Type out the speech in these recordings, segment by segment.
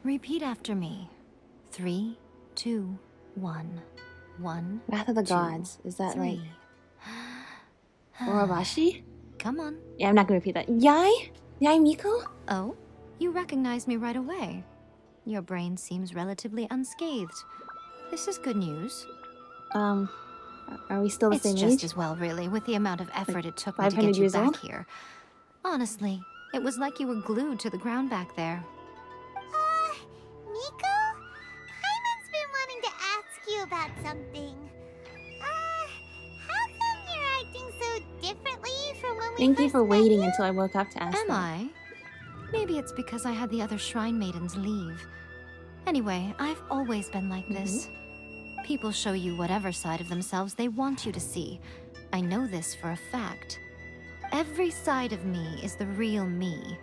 Repeat after me. 3, 2, 1. 1, Wrath of the 2, Gods. Is that 3. like Orobashi? Come on. Yeah, I'm not gonna repeat that. Yai? Yai Miko? Oh, you recognized me right away. Your brain seems relatively unscathed. This is good news. Are we still the It's same just age? as well, really, with the amount of effort it took me to 500 get you years back old? here. Honestly, it was like you were glued to the ground back there. Miko? Paimon's been wanting to ask you about something. How come you're acting so differently from when we Thank you first for met waiting you? until I woke up to ask Am that. I? Maybe it's because I had the other shrine maidens leave. Anyway, I've always been like this. People show you whatever side of themselves they want you to see. I know this for a fact. Every side of me is the real me.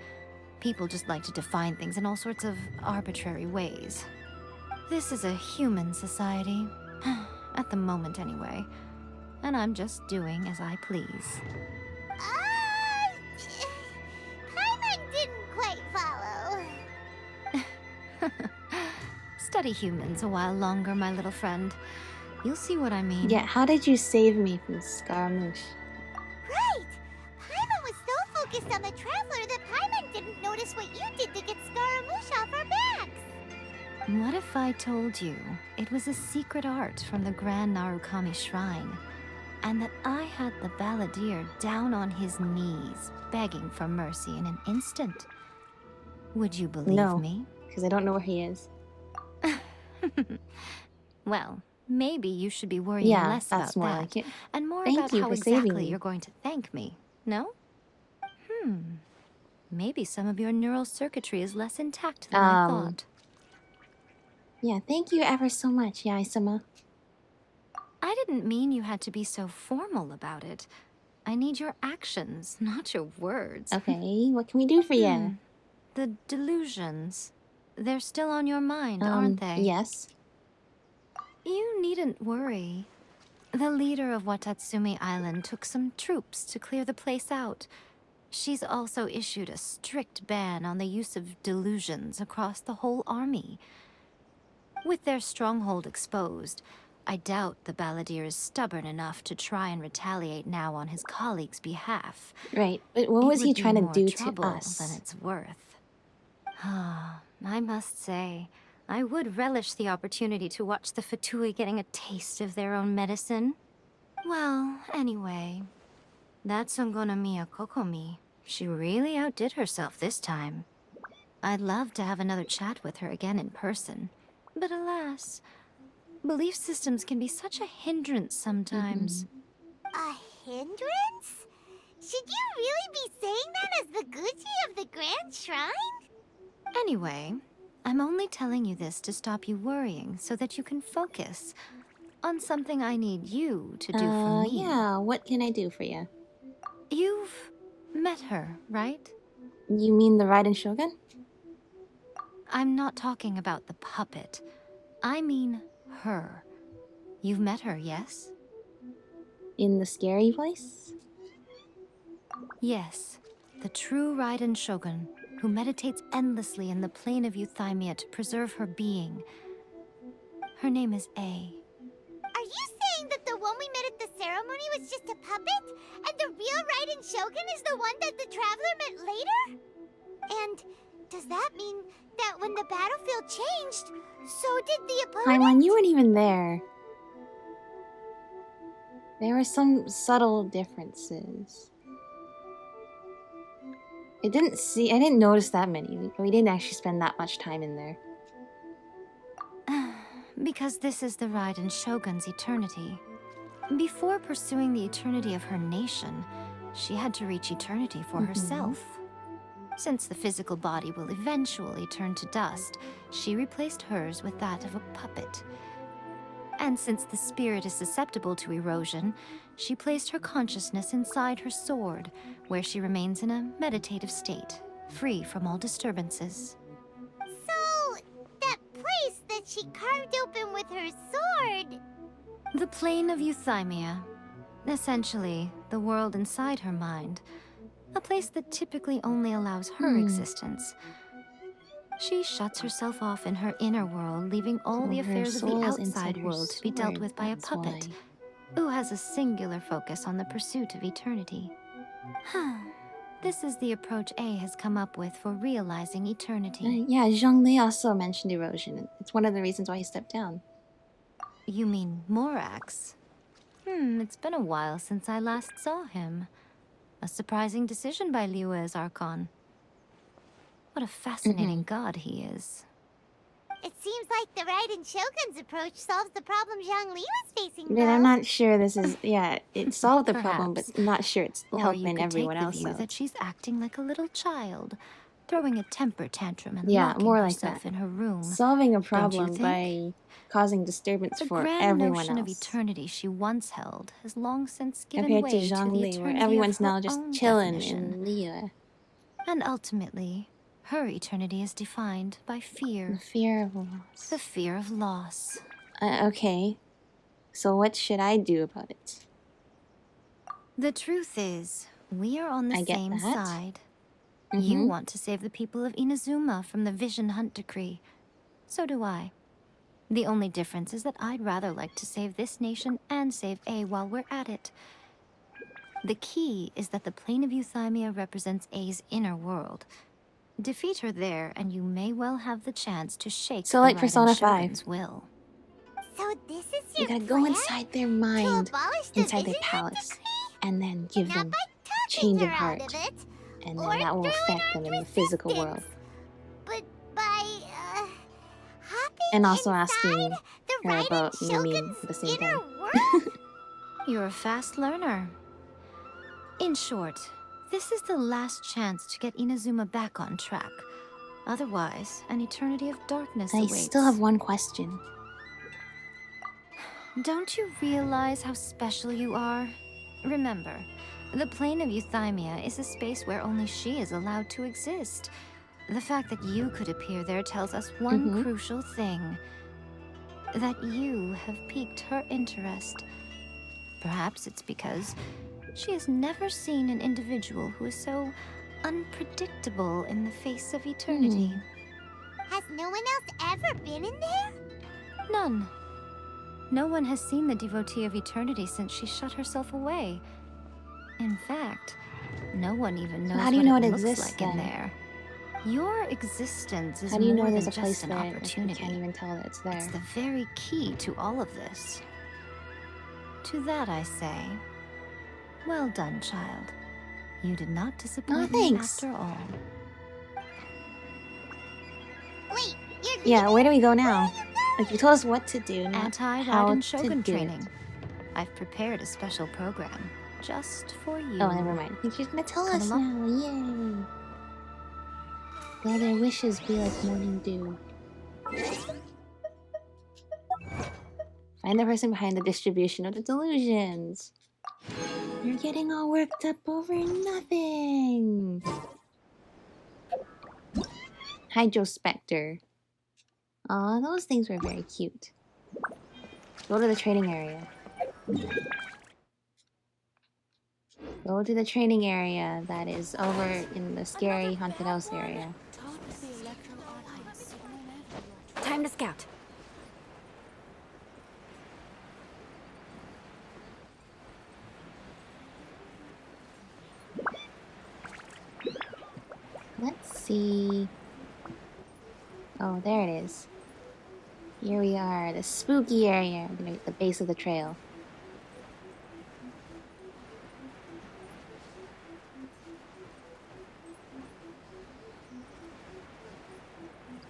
People just like to define things in all sorts of arbitrary ways. This is a human society. At the moment, anyway. And I'm just doing as I please. Paimon didn't quite follow. Study humans a while longer, my little friend. You'll see what I mean. Yeah, how did you save me from Scaramouche? Right! Paimon was so focused on the Traveler that Paimon didn't notice what you did to get Scaramouche off our backs. What if I told you it was a secret art from the Grand Narukami Shrine, and that I had the balladeer down on his knees, begging for mercy in an instant? Would you believe me? Because I don't know where he is. Well, maybe you should be worrying less that's about more that, like it. and more Thank about you how for saving exactly me. you're going to thank me, no? Maybe some of your neural circuitry is less intact than I thought. Yeah, thank you ever so much, Yai-sama. I didn't mean you had to be so formal about it. I need your actions, not your words. Okay, what can we do for you? The delusions. They're still on your mind, aren't they? Yes. You needn't worry. The leader of Watatsumi Island took some troops to clear the place out. She's also issued a strict ban on the use of delusions across the whole army. With their stronghold exposed, I doubt the balladeer is stubborn enough to try and retaliate now on his colleagues' behalf. Right, but what was he trying to do to Than us? it's worth. I must say, I would relish the opportunity to watch the Fatui getting a taste of their own medicine. Well, anyway, that Songonomiya Kokomi, she really outdid herself this time. I'd love to have another chat with her again in person, but alas, belief systems can be such a hindrance sometimes. A hindrance? Should you really be saying that as the Gucci of the Grand Shrine? Anyway, I'm only telling you this to stop you worrying so that you can focus on something I need you to do for me. Yeah, what can I do for you? You've met her, right? You mean the Raiden Shogun? I'm not talking about the puppet. I mean her. You've met her, yes? In the scary place? Yes, the true Raiden Shogun, who meditates endlessly in the plane of Euthymia to preserve her being. Her name is A. Are you saying that the one we met at the ceremony was just a puppet? And the real Raiden Shogun is the one that the Traveler met later? And does that mean that when the battlefield changed, so did the opponent? Paimon, you weren't even there. There were some subtle differences. I didn't notice that many. We didn't actually spend that much time in there. Because this is the Raiden Shogun's eternity. Before pursuing the eternity of her nation, she had to reach eternity for herself. Since the physical body will eventually turn to dust, she replaced hers with that of a puppet. And since the spirit is susceptible to erosion, she placed her consciousness inside her sword, where she remains in a meditative state, free from all disturbances. So, that place that she carved open with her sword... The plane of Euthymia. Essentially, the world inside her mind. A place that typically only allows her existence. She shuts herself off in her inner world, leaving all the her affairs of the soul is outside inside her world to be dealt sword, with by a that's puppet, why. who has a singular focus on the pursuit of eternity. This is the approach A has come up with for realizing eternity. Yeah, Zhongli also mentioned erosion. It's one of the reasons why he stepped down. You mean Morax? It's been a while since I last saw him. A surprising decision by Liyue's Archon. What a fascinating god he is. It seems like the Raiden Shogun's approach solves the problem Zhongli was facing, But though. I'm not sure this is... Yeah, it solved the problem, but Perhaps. I'm not sure it's Or you helping could everyone take the else view out. that she's acting like a little child, throwing a temper tantrum and Yeah, locking more like herself that. in her room. Solving a Don't you problem think? by causing disturbance The for grand everyone notion else. of eternity she once held has long since given Compared way to to the Zhongli, eternity where of everyone's her now just own chilling definition. in Liyue. And ultimately, her eternity is defined by The fear. fear of loss. The fear of loss. Okay. So what should I do about it? The truth is, we are on the I get same that. side. You want to save the people of Inazuma from the Vision Hunt decree. So do I. The only difference is that I'd rather like to save this nation and save A while we're at it. The key is that the plane of Euthymia represents A's inner world. Defeat her there, and you may well have the chance to shake So the like Raiden Persona 5. Shogun's will. So this is You your gotta plan? go inside their To mind, abolish the inside their Vision Hunt palace, decree? and then give Not them by talking change her of out heart. of it, And or then that will through affect an them in the armed physical world. resistance, but by hopping And also inside asking the her Raiden about Memin Shogun's at the same inner time. world? You're a fast learner. In short, this is the last chance to get Inazuma back on track. Otherwise, an eternity of darkness I awaits. still have one question. Don't you realize how special you are? Remember, the plane of Euthymia is a space where only she is allowed to exist. The fact that you could appear there tells us one crucial thing. That you have piqued her interest. Perhaps it's because she has never seen an individual who is so unpredictable in the face of eternity. Has no one else ever been in there? None. No one has seen the devotee of eternity since she shut herself away. In fact, no one even knows how do you what know it it looks exists, like in then? there. Your existence is How do you more know than there's a place just an there if you opportunity. can't even tell that it's there? It's the very key to all of this. To that I say, well done, child. You did not disappoint me thanks. after all. Wait, you're Yeah, leaving? where do we go now? Where are you going? Like, you told us what to do, not how Anti-Raiden to Shogun do training. it. I've prepared a special program just for you. Oh, never mind. I think she's gonna tell Come us along. now. Yay! Will their wishes be like morning dew? Find the person behind the distribution of the delusions. You're getting all worked up over nothing. Hydrospector. Aw, those things were very cute. Go to the training area. Go to the training area that is over in the scary haunted house area. Time to scout. Let's see. Oh, there it is. Here we are, the spooky area, at the base of the trail.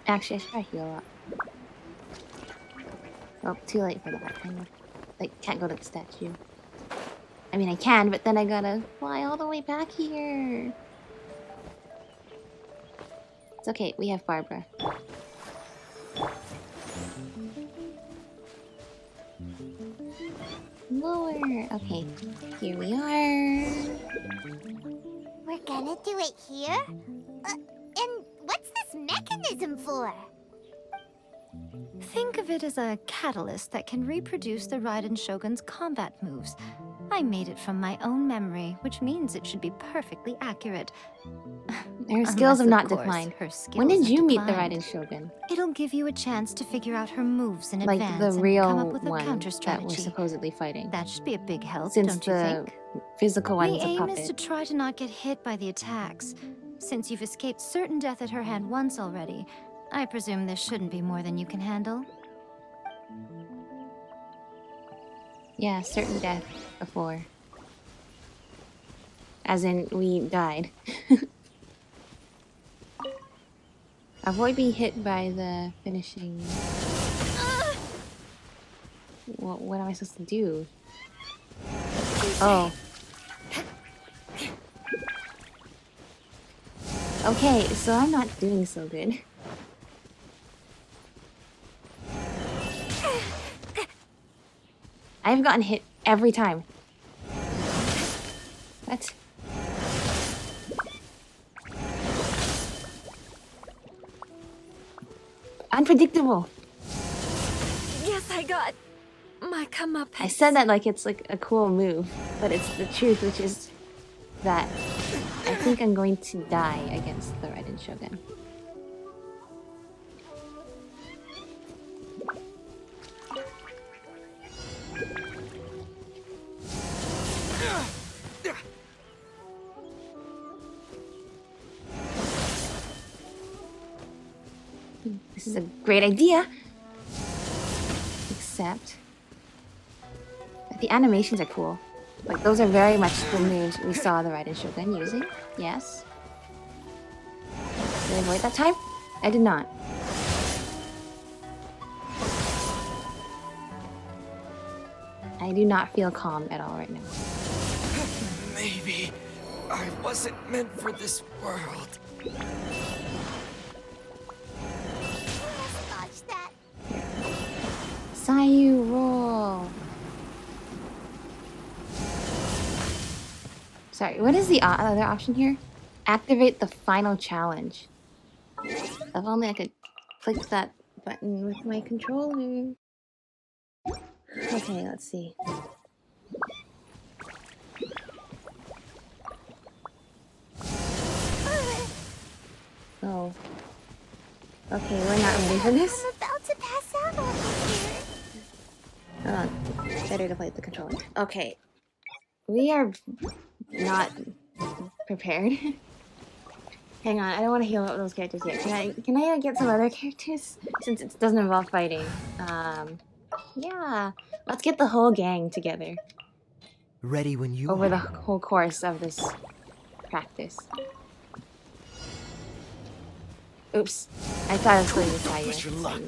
Actually, I should probably heal up. Oh, too late for that. Can't go to the statue. I mean, I can, but then I gotta fly all the way back here. It's okay, we have Barbara. Lower. Okay, here we are. We're gonna do it here? And what's this mechanism for? Think of it as a catalyst that can reproduce the Raiden Shogun's combat moves. I made it from my own memory, which means it should be perfectly accurate. Her skills Unless, have of not course, declined. her skills When did have you meet the declined. Raiden Shogun? It'll give you a chance to figure out her moves in Like advance the and real come up with a one counter that strategy. we're supposedly fighting. That should be a big help, Since don't you the think? physical The one's a aim is to puppet. try to not get hit by the attacks. Since you've escaped certain death at her hand once already, I presume this shouldn't be more than you can handle. Yeah, certain death before. As in, we died. Avoid being hit by the finishing... What am I supposed to do? Oh. Okay, so I'm not doing so good. I've gotten hit every time. What? Unpredictable. Yes, I got my comeuppance. I said that like it's like a cool move, but it's the truth, which is that I think I'm going to die against the Raiden Shogun. This is a great idea. Except the animations are cool. Like those are very much the moves we saw the Raiden Shogun using. Yes. Did I avoid that time? I did not. I do not feel calm at all right now. Maybe I wasn't meant for this world. Dodge that. Sayu roll. Sorry, what is the other option here? Activate the final challenge. If only I could click that button with my controller. Okay, let's see. Oh. Okay, we're not ready for this. I'm about to pass out over here. Hold on. Better to play with the controller. Okay. We are not prepared. Hang on, I don't want to heal up those characters yet. Can I get some other characters? Since it doesn't involve fighting. Yeah. Let's get the whole gang together. Ready when you Over are. the whole course of this practice. Oops. I thought I was going to try push your luck.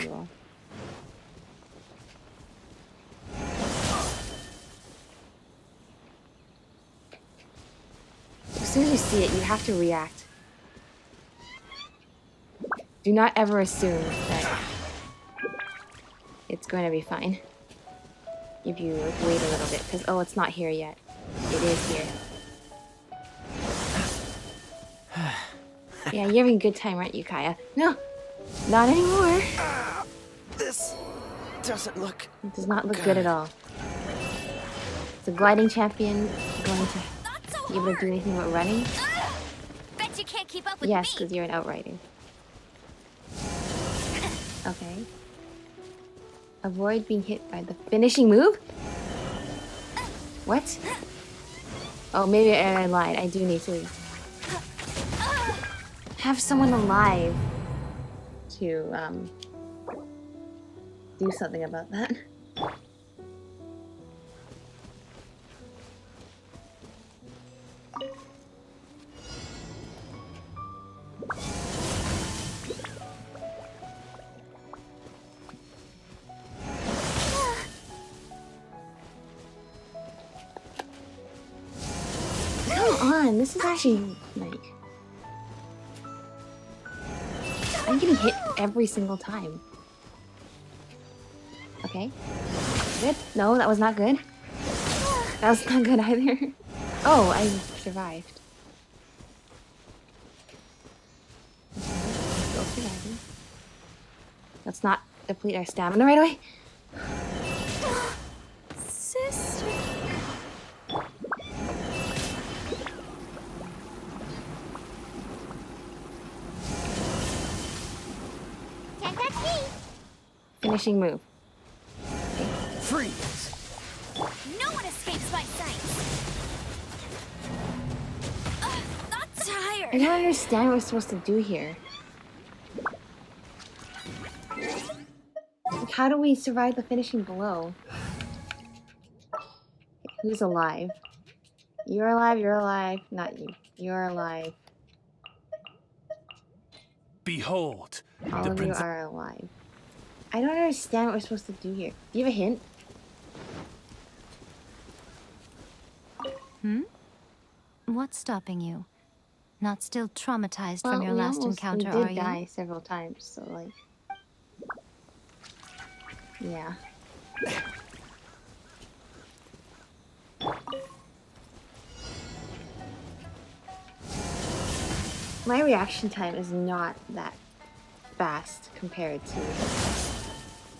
As soon as you see it, you have to react. Do not ever assume that it's going to be fine. If you like, wait a little bit, because oh, it's not here yet. It is here. Yeah, you're having a good time, aren't you, Kaya? No, not anymore. This doesn't look. It does not look good at all. Is the gliding champion going to be able to do anything but running? Bet you can't keep up with Yes, me. because you're an outrider. Okay. Avoid being hit by the finishing move? What? Oh, maybe I lied. I do need to have someone alive to do something about that. Come on, this is actually like I'm getting hit every single time. Okay. Good. No, that was not good. That was not good either. Oh, I survived. Okay, still surviving. Let's not deplete our stamina right away. Sister. finishing move. Freeze! No one escapes my sight. Not I tired. don't understand what we're supposed to do here. Like, how do we survive the finishing blow? Who's alive? You're alive, you're alive. Not you. You're alive. Behold, All the of you princess. are alive. I don't understand what we're supposed to do here. Do you have a hint? What's stopping you? Not still traumatized Well, from your we last almost- encounter, we are did you? die several times, so like... Yeah. My reaction time is not that fast compared to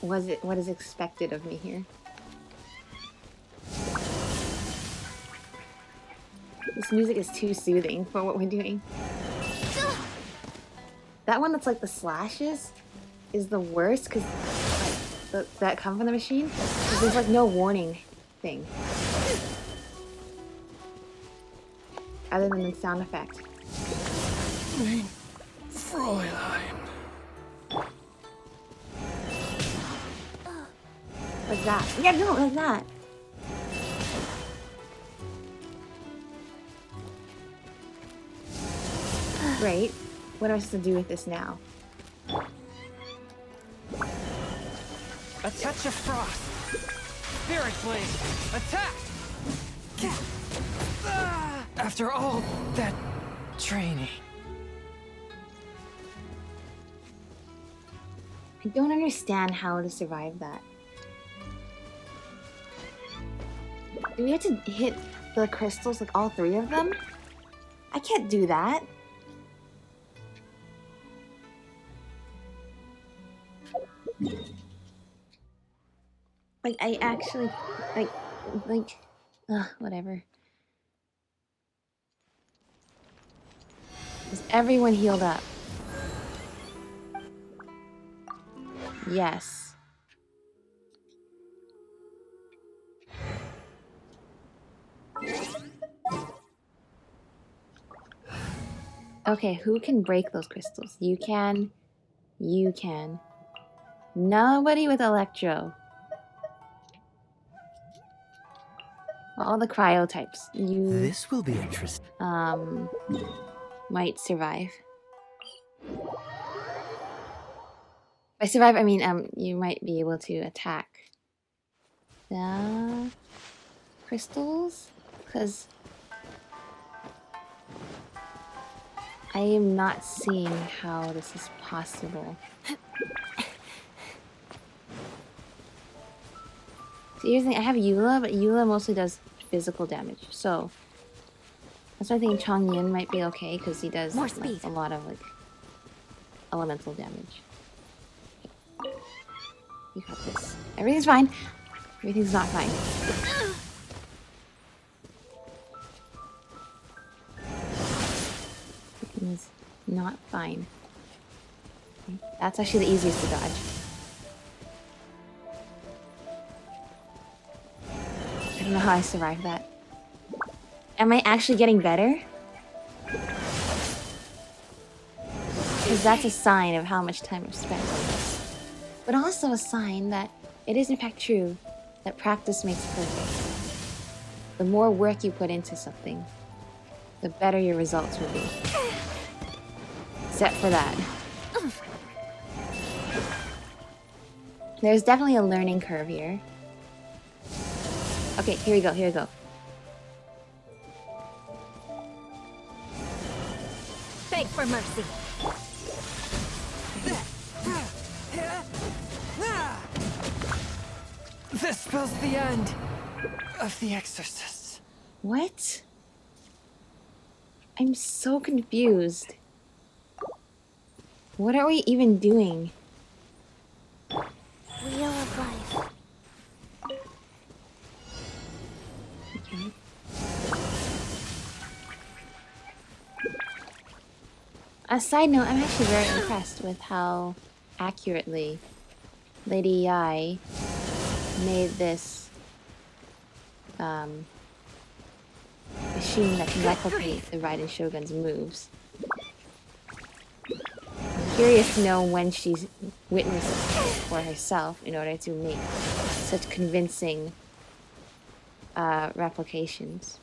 what is expected of me here. This music is too soothing for what we're doing. That one that's like the slashes is the worst because like that come from the machine. 'Cause there's like no warning thing other than the sound effect. Fräulein. Like that. Yeah, no, like that. Great. What am I supposed to do with this now? A touch of frost. Spirit blade. Attack! After all that training. I don't understand how to survive that. Do we have to hit the crystals, like all three of them? I can't do that. Like, I actually, whatever. Is everyone healed up? Yes. Okay, who can break those crystals? You can. You can. Nobody with Electro. All the cryo types. You This will be interesting. might survive. By survive, I mean you might be able to attack the crystals, because I am not seeing how this is possible. So here's the thing, I have Eula, but Eula mostly does physical damage, so that's why I think Chong Yun might be okay, because he does More like, speed. a lot of like elemental damage. You got this. Everything's fine. Everything's not fine. Everything's not fine. Okay. That's actually the easiest to dodge. I don't know how I survived that. Am I actually getting better? Because that's a sign of how much time I've spent on this. But also a sign that it is in fact true that practice makes perfect. The more work you put into something, the better your results will be. Except for that. There's definitely a learning curve here. Okay, here we go, here we go. Beg for mercy. This spells the end of the exorcists. What? I'm so confused. What are we even doing? Wheel of life. Okay. A side note, I'm actually very impressed with how accurately Lady Yai made this machine that can replicate the Raiden Shogun's moves. I'm curious to know when she's witnessed it for herself in order to make such convincing replications.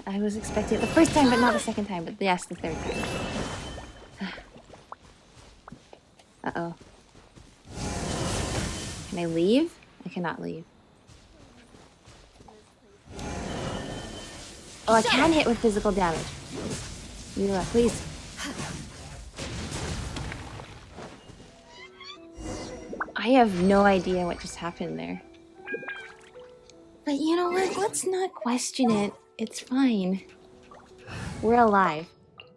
I was expecting it the first time, but not the second time, but yes, the third time. Uh-oh. Can I leave? I cannot leave. Oh, I can hit with physical damage. Mila, please. I have no idea what just happened there. But you know what? Let's not question it. It's fine. We're alive.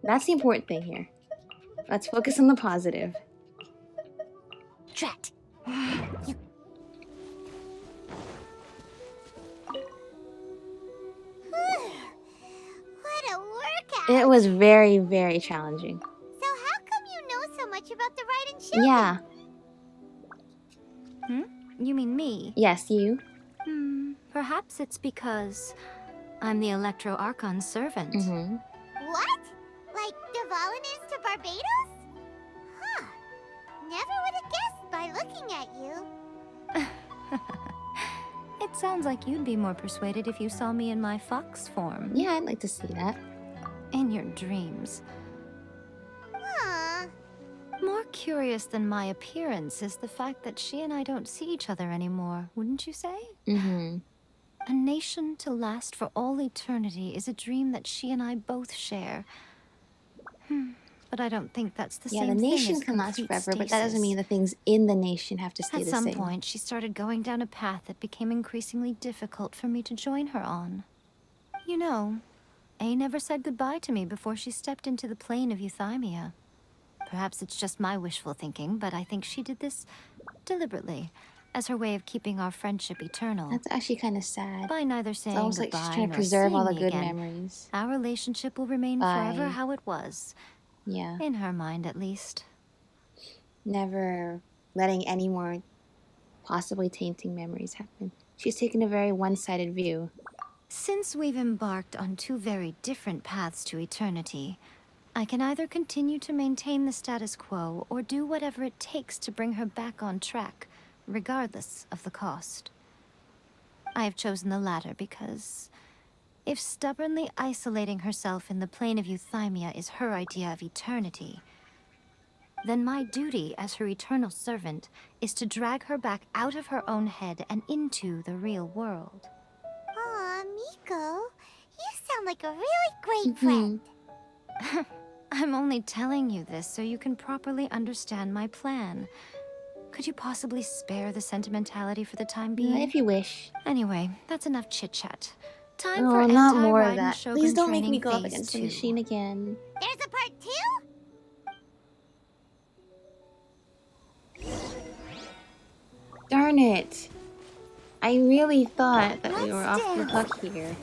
That's the important thing here. Let's focus on the positive. Drat. What a workout! It was very, very challenging. So how come you know so much about the Raiden Shogun? Yeah. You mean me? Yes, you. Perhaps it's because I'm the Electro Archon's servant. What? Like Devalin is to Barbados? Huh. Never would have guessed by looking at you. It sounds like you'd be more persuaded if you saw me in my fox form. Yeah, I'd like to see that. In your dreams. Aw. More curious than my appearance is the fact that she and I don't see each other anymore, wouldn't you say? A nation to last for all eternity is a dream that she and I both share. But I don't think that's the Yeah, same the thing nation as can last complete forever, but that doesn't stasis. mean the things in the nation have to stay At the some same. point, she started going down a path that became increasingly difficult for me to join her on. You know, A never said goodbye to me before she stepped into the plane of Euthymia. Perhaps it's just my wishful thinking, but I think she did this deliberately, as her way of keeping our friendship eternal. That's actually kind of sad. By neither saying It's almost like goodbye she's trying to nor preserve all the seeing me good again, memories. our relationship will remain By- forever how it was. Yeah. In her mind, at least. Never letting any more possibly tainting memories happen. She's taken a very one-sided view. Since we've embarked on two very different paths to eternity, I can either continue to maintain the status quo or do whatever it takes to bring her back on track, regardless of the cost. I have chosen the latter because if stubbornly isolating herself in the plane of Euthymia is her idea of eternity, then my duty as her eternal servant is to drag her back out of her own head and into the real world. Aw, Miko. You sound like a really great friend. I'm only telling you this so you can properly understand my plan. Could you possibly spare the sentimentality for the time being? If you wish. Anyway, that's enough chit-chat. Time Oh, for not more of Anti-Raiden that. Shogun Please don't make me training go up phase against the 2. machine again. There's a part 2? Darn it. I really thought that we were Let's off the dance. hook here.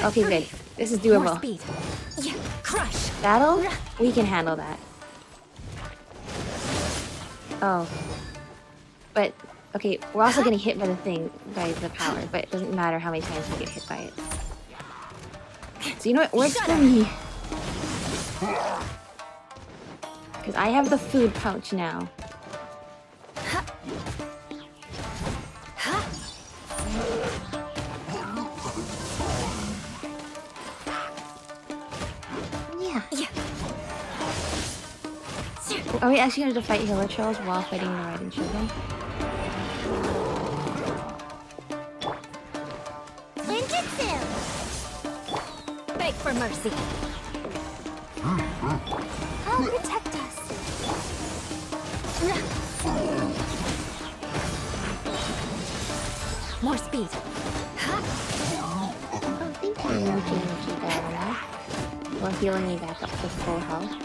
Okay, good. This is More doable. speed. Yeah, crush. Battle? We can handle that. Oh. But, okay, we're also getting hit by the thing, by the power, but it doesn't matter how many times we get hit by it. So you know what works for me? Because I have the food pouch now. Yeah. Are we actually going to fight healer trolls while fighting the Raiden Shogun? Ninjutsu! Beg for mercy. I'll protect us. More speed. Oh, thank you, Muji. We're healing me back up to full health.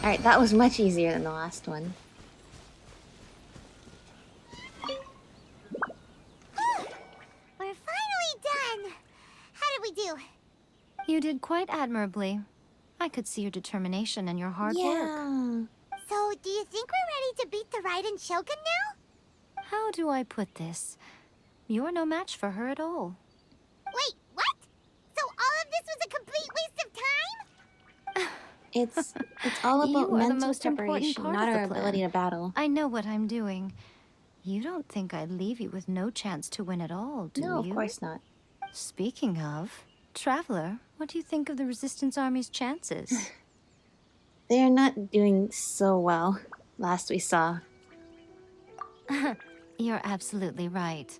Alright, that was much easier than the last one. You did quite admirably. I could see your determination and your hard work. Yeah. So, do you think we're ready to beat the Raiden Shogun now? How do I put this? You're no match for her at all. Wait, what? So all of this was a complete waste of time? It's all You about are the mental most important preparation, part not of the our ability plan. to battle. I know what I'm doing. You don't think I'd leave you with no chance to win at all, do you? No, of course not. Speaking of, Traveler, what do you think of the Resistance Army's chances? They are not doing so well, last we saw. You're absolutely right.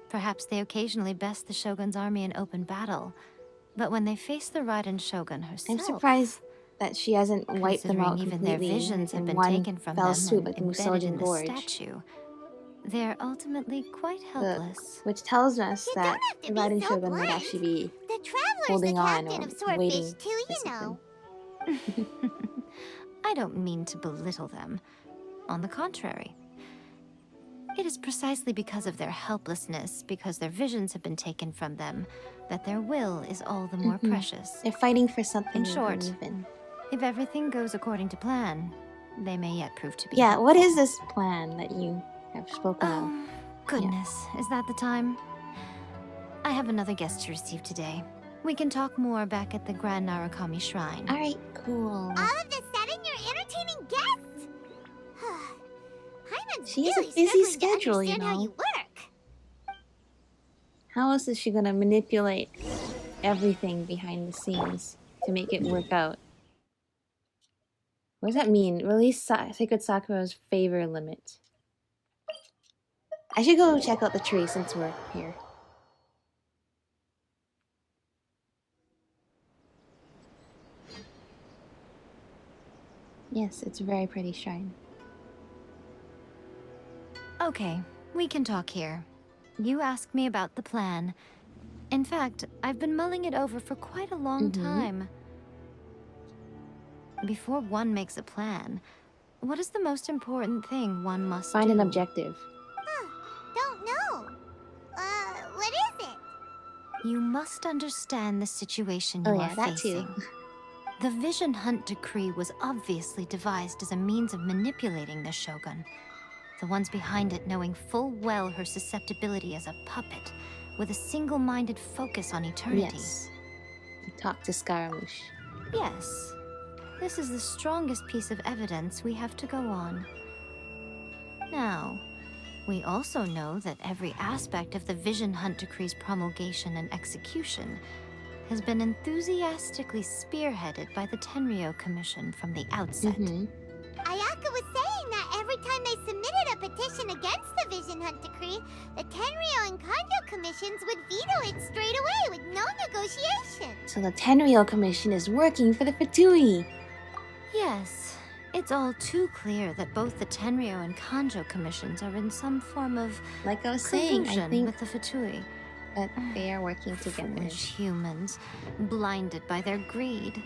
Perhaps they occasionally best the Shogun's army in open battle, but when they face the Raiden Shogun herself... I'm surprised that she hasn't wiped them out considering even their completely visions have in been one taken from fell them swoop and like embedded in Musojin the Gorge. statue, they're ultimately quite helpless. Which tells us You that don't have to the Raiden be so Shogun might blunt. actually be The Traveler's holding the on captain or of Swordfish waiting too, you for know. I don't mean to belittle them. On the contrary. It is precisely because of their helplessness, because their visions have been taken from them, that their will is all the more precious. They're fighting for something In short, they believe in. If everything goes according to plan, they may yet prove to be Yeah, what helpful. is this plan that you have spoken of? Oh, goodness. Is that the time? I have another guest to receive today. We can talk more back at the Grand Narukami Shrine. Alright, cool. All of a sudden, you're entertaining guests? Hyman's She has a really busy struggling to schedule, you understand how know. you work. How else is she gonna manipulate everything behind the scenes to make it work out? What does that mean? Release Sacred Sakura's favor limit. I should go check out the tree since we're here. Yes, it's a very pretty shrine. Okay, we can talk here. You asked me about the plan. In fact, I've been mulling it over for quite a long time. Before one makes a plan, what is the most important thing one must Find do? an objective. Don't know. What is it? You must understand the situation Oh you yeah, are that too. facing. The Vision Hunt Decree was obviously devised as a means of manipulating the Shogun. The ones behind it knowing full well her susceptibility as a puppet, with a single-minded focus on eternity. Yes. Talk to Scaramouche. Yes. This is the strongest piece of evidence we have to go on. Now, we also know that every aspect of the Vision Hunt Decree's promulgation and execution has been enthusiastically spearheaded by the Tenryou Commission from the outset. Ayaka was saying that every time they submitted a petition against the Vision Hunt Decree, the Tenryou and Kujou commissions would veto it straight away with no negotiation. So the Tenryou Commission is working for the Fatui. Yes, it's all too clear that both the Tenryou and Kanjo commissions are in some form of Like I was saying, I collusion think with the Fatui. that they are working together. Foolish humans, blinded by their greed.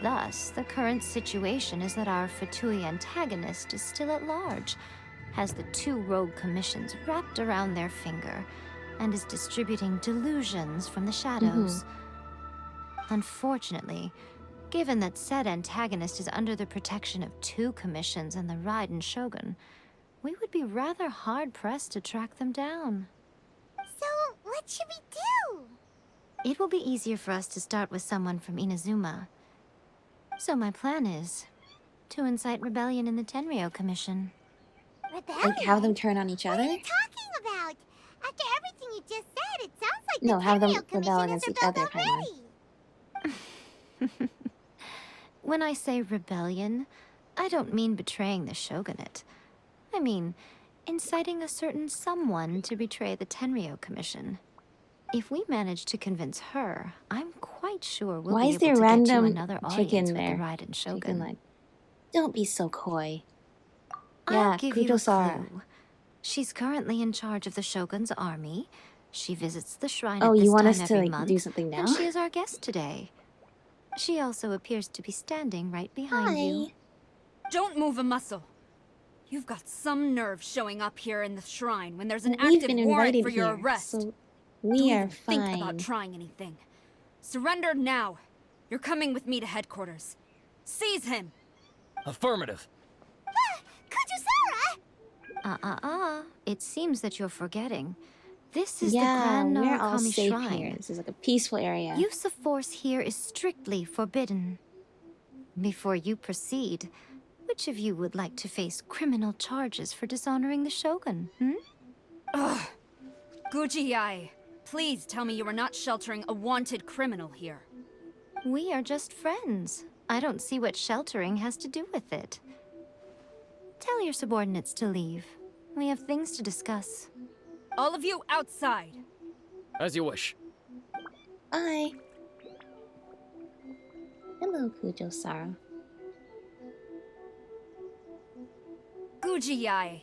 Thus, the current situation is that our Fatui antagonist is still at large, has the two rogue commissions wrapped around their finger, and is distributing delusions from the shadows. Unfortunately, given that said antagonist is under the protection of two commissions and the Raiden Shogun, we would be rather hard-pressed to track them down. So, what should we do? It will be easier for us to start with someone from Inazuma. So my plan is to incite rebellion in the Tenryou Commission. Rebellion? Like have them turn on each What are other? you talking about? After everything you just said, it sounds like No, the have them Tenryou rebel Commission against is each other, rebelled Paimon. already. When I say rebellion, I don't mean betraying the shogunate. I mean inciting a certain someone to betray the Tenryou Commission. If we manage to convince her, I'm quite sure we'll Why be is able there to random get to another chicken audience there? with the Raiden Shogun. Chicken leg. Don't be so coy. I'll Yeah, give Kujou you a Sara. clue. She's currently in charge of the Shogun's army. She visits the shrine Oh, at this you want time us to every like month, do something now? and she is our guest today. She also appears to be standing right behind you. Don't move a muscle. You've got some nerve showing up here in the shrine when there's an We've active been warrant invited for your here, arrest. so Don't we are even think about fine. trying anything. Surrender now. You're coming with me to headquarters. Seize him! Affirmative. Kujou Sara! It seems that you're forgetting. This is Yeah, the Grand we're all Narukami safe Shrine. here. This is like a peaceful area. Use of force here is strictly forbidden. Before you proceed, which of you would like to face criminal charges for dishonoring the Shogun, Ugh. Guji-ai, please tell me you are not sheltering a wanted criminal here. We are just friends. I don't see what sheltering has to do with it. Tell your subordinates to leave. We have things to discuss. All of you outside. As you wish. Bye. Hello, Kujou Sara. Guji-ai,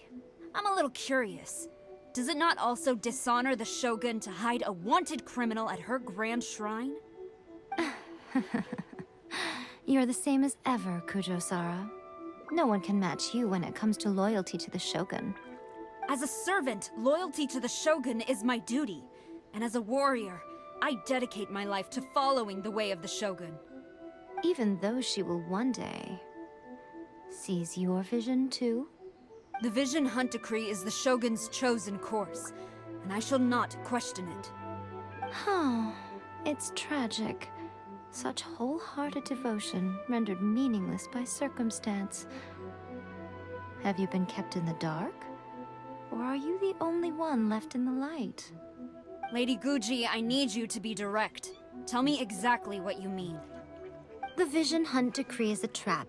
I'm a little curious. Does it not also dishonor the Shogun to hide a wanted criminal at her grand shrine? You're the same as ever, Kujou Sara. No one can match you when it comes to loyalty to the Shogun. As a servant, loyalty to the Shogun is my duty. And as a warrior, I dedicate my life to following the way of the Shogun. Even though she will one day seize your vision too. The Vision Hunt Decree is the Shogun's chosen course, and I shall not question it. It's tragic. Such wholehearted devotion rendered meaningless by circumstance. Have you been kept in the dark? Or are you the only one left in the light? Lady Guji, I need you to be direct. Tell me exactly what you mean. The Vision Hunt Decree is a trap.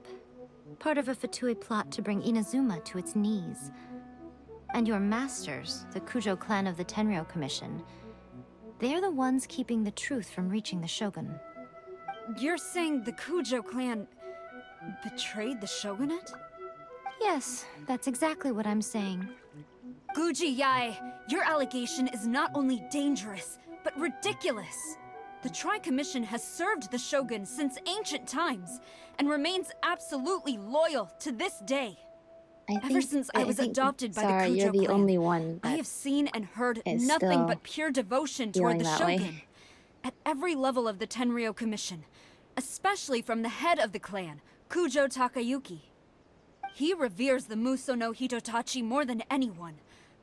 Part of a Fatui plot to bring Inazuma to its knees. And your masters, the Kujou clan of the Tenryou Commission, they're the ones keeping the truth from reaching the Shogun. You're saying the Kujou clan betrayed the shogunate? Yes, that's exactly what I'm saying. Guji-ai, your allegation is not only dangerous, but ridiculous. The Tri-Commission has served the Shogun since ancient times, and remains absolutely loyal to this day. Ever since I was adopted by the Kujou you're the clan, only one I that have seen and heard is nothing still but pure devotion feeling toward the that way. Shogun. At every level of the Tenryou Commission, especially from the head of the clan, Kujou Takayuki. He reveres the Muso no Hitotachi more than anyone.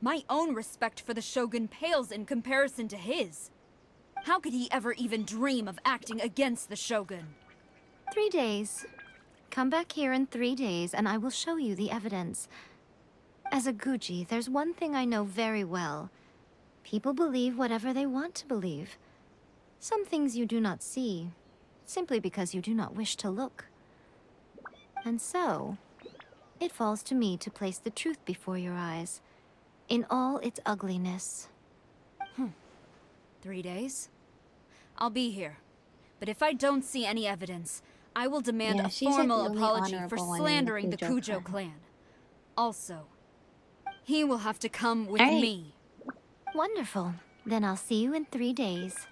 My own respect for the Shogun pales in comparison to his. How could he ever even dream of acting against the Shogun? 3 days. Come back here in 3 days and I will show you the evidence. As a Guji, there's one thing I know very well. People believe whatever they want to believe. Some things you do not see, simply because you do not wish to look. And so, it falls to me to place the truth before your eyes, in all its ugliness. 3 days? I'll be here. But if I don't see any evidence, I will demand Yeah, a she's like formal the only apology for honorable one in the slandering the Kujou Kujou clan. clan. Also, he will have to come with Alright. me. Wonderful. Then I'll see you in 3 days.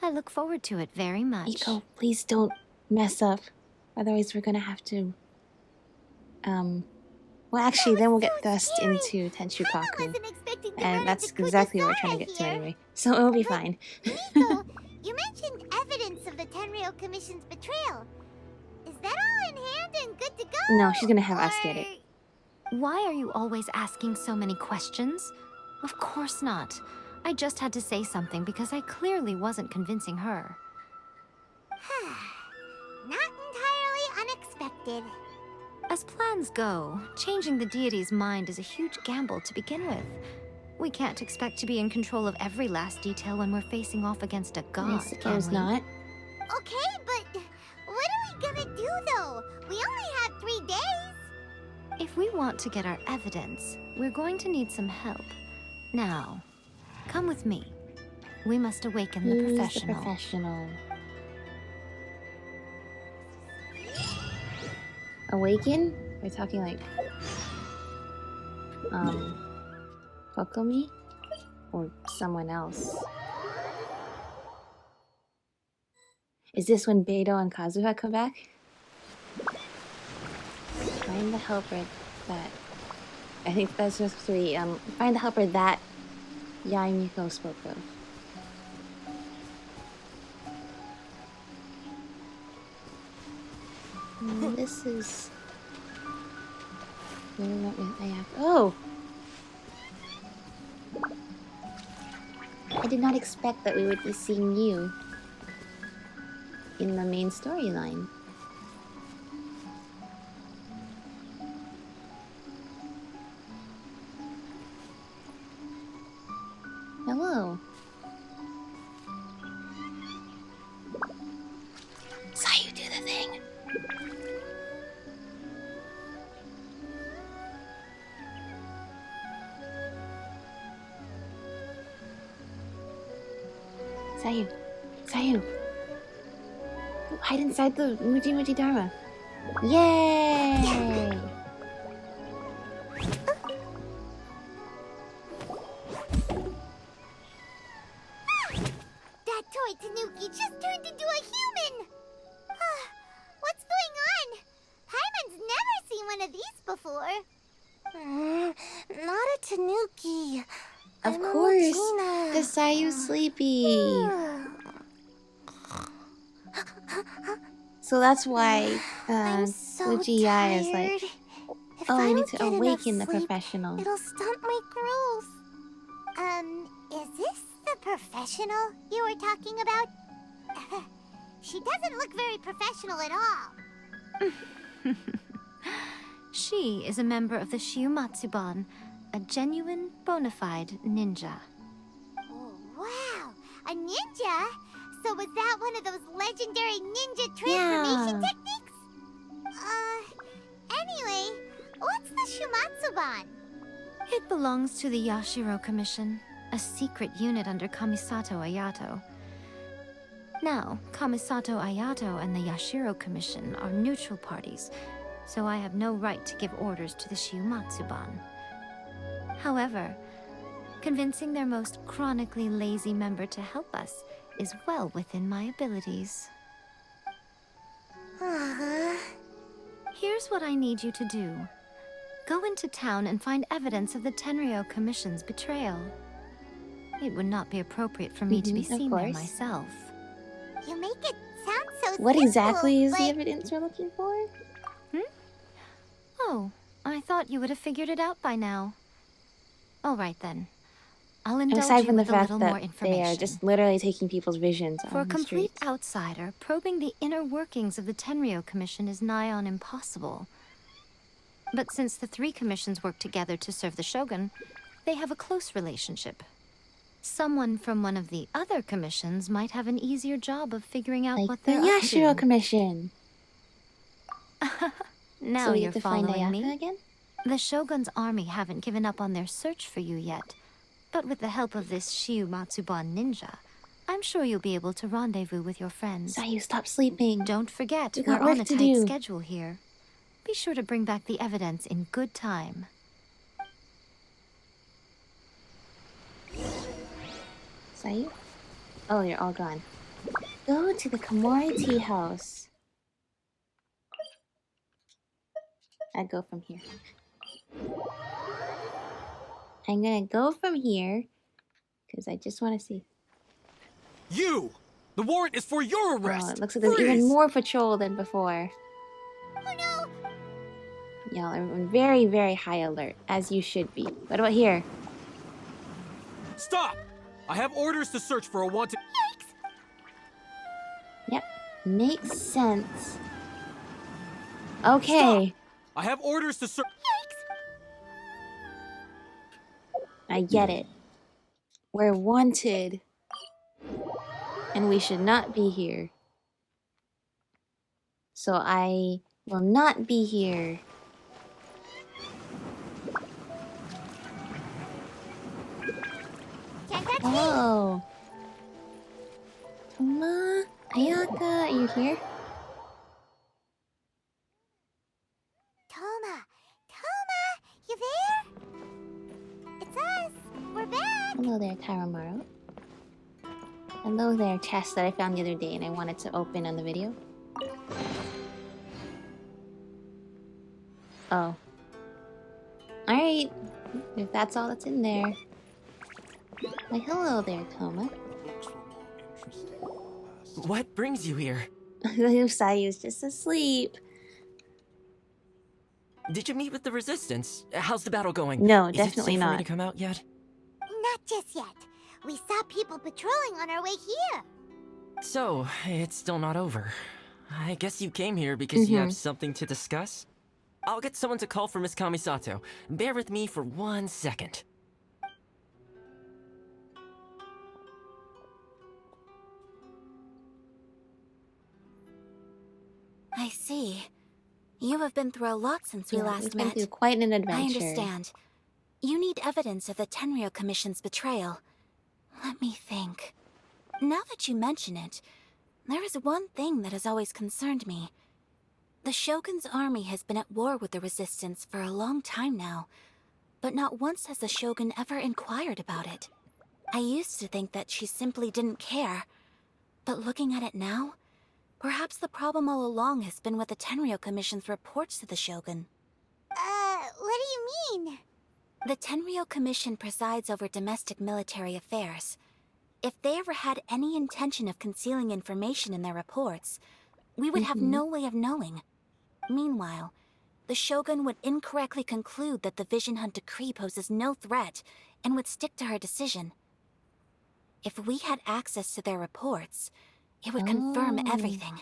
I look forward to it very much. Miko, please don't mess up. Otherwise, we're gonna have to. Well, actually, then we'll get thrust into Tenchukaku. Wasn't expecting to run And that's into exactly Kujou what we're trying to Sara get to here. anyway. So it'll be fine. Miko, you mentioned evidence of the Tenryou Commission's betrayal. Is that all in hand and good to go? No, she's gonna have us get it. Why are you always asking so many questions? Of course not. I just had to say something because I clearly wasn't convincing her. Not entirely unexpected. As plans go, changing the deity's mind is a huge gamble to begin with. We can't expect to be in control of every last detail when we're facing off against a god, I can suppose we? not. Okay, but what are we gonna do though? We only have 3 days. If we want to get our evidence, we're going to need some help. Now, come with me. We must awaken the Who's professional. the professional? Awaken? We're talking like Kokomi? Or someone else. Is this when Beidou and Kazuha come back? Find the helper that I think that's just 3. Find the helper that Yae Miko spoke of. And this is... Where we went with Ayaka. Oh! I did not expect that we would be seeing you in the main storyline. Hello. Saw you do the thing. Sayu. Sayu. Hide inside the Muji Muji Dharma. Yay! That toy Tanuki just turned into a human! What's going on? Paimon's never seen one of these before. Not a Tanuki. Of course, the Sayu's sleepy. So that's why I'm so Uchiha is like, tired. If oh, I we need don't to get enough awaken the sleep, professional. It'll stunt my growth. Is this the professional you were talking about? She doesn't look very professional at all. She is a member of the Shiumatsuban, a genuine, bona fide ninja. Oh, wow! A ninja? So was that one of those legendary ninja transformation techniques? Anyway, what's the Shumatsuban? It belongs to the Yashiro Commission, a secret unit under Kamisato Ayato. Now, Kamisato Ayato and the Yashiro Commission are neutral parties, so I have no right to give orders to the Shiumatsuban. However, convincing their most chronically lazy member to help us is well within my abilities. Here's what I need you to do. Go into town and find evidence of the Tenryou Commission's betrayal. It would not be appropriate for me to be seen there myself. You make it sound so What simple, exactly is but... the evidence we're looking for? Oh, I thought you would have figured it out by now. All right then. I'll indulge Aside you from the with a little fact more that information. they are just literally taking people's visions For a on the complete streets. outsider, probing the inner workings of the Tenryou Commission is nigh on impossible. But since the three commissions work together to serve the Shogun, they have a close relationship. Someone from one of the other commissions might have an easier job of figuring out Like what the they're up Yashiro to. Commission. Now So we you're have to find following Ayaka me. again? The Shogun's army haven't given up on their search for you yet. But with the help of this Shiumatsuban ninja, I'm sure you'll be able to rendezvous with your friends. Sayu, stop sleeping. Don't forget, We we're got work on a to tight do. schedule here. Be sure to bring back the evidence in good time. Sayu? Oh, you're all gone. Go to the Komori tea house. I go from here. I'm gonna go from here because I just want to see. You! The warrant is for your Oh, arrest! it looks like there's even Freeze! more patrol than before. Oh no! Y'all are on very, very high alert, as you should be. What about here? Stop! I have orders to search for a wanted... Yep, makes sense. Okay, I have orders to search... I get it. We're wanted. And we should not be here. So I will not be here. Can't touch me! Oh. Toma, Ayaka, are you here? Toma! Toma! You there? It's us! We're back! Hello there, Taramaro. Hello there, chest that I found the other day and I wanted to open on the video. Oh. Alright. If that's all that's in there. Why, hello there, Toma. What brings you here? Sayu's just asleep. Did you meet with the Resistance? How's the battle going? No, Is definitely it safe for me not. to come out yet? Not just yet. We saw people patrolling on our way here. So, it's still not over. I guess you came here because you have something to discuss? I'll get someone to call for Miss Kamisato. Bear with me for 1 second. I see. You have been through a lot since we Yeah, last we've been met. through quite an adventure. I understand. You need evidence of the Tenryou Commission's betrayal. Let me think. Now that you mention it, there is one thing that has always concerned me. The Shogun's army has been at war with the Resistance for a long time now, but not once has the Shogun ever inquired about it. I used to think that she simply didn't care, but looking at it now, perhaps the problem all along has been with the Tenryou Commission's reports to the Shogun. What do you mean? The Tenryou Commission presides over domestic military affairs. If they ever had any intention of concealing information in their reports, we would have no way of knowing. Meanwhile, the Shogun would incorrectly conclude that the Vision Hunt decree poses no threat and would stick to her decision. If we had access to their reports, it would confirm everything.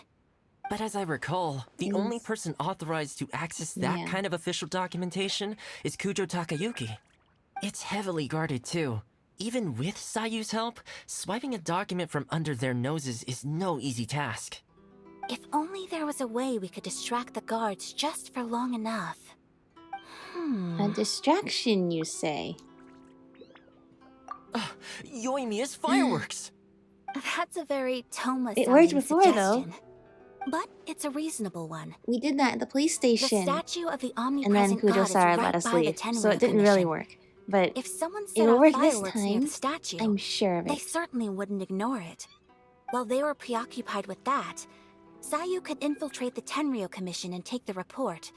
But as I recall, the only person authorized to access that kind of official documentation is Kujou Takayuki. It's heavily guarded too. Even with Sayu's help, swiping a document from under their noses is no easy task. If only there was a way we could distract the guards just for long enough. A distraction, you say? Yoimiya's fireworks! That's a very Toma It worked before, suggestion. though. But it's a reasonable one. We did that at the police The station. statue of the And then Omnipresent Kujou God is Sara right let us by the leave, Tenryou so it didn't really Commission. work. But If someone set it'll off work this fireworks near time. the statue, I'm sure of they it. certainly wouldn't ignore it. While they were preoccupied with that, Sayu could infiltrate the Tenryou Commission and take the report,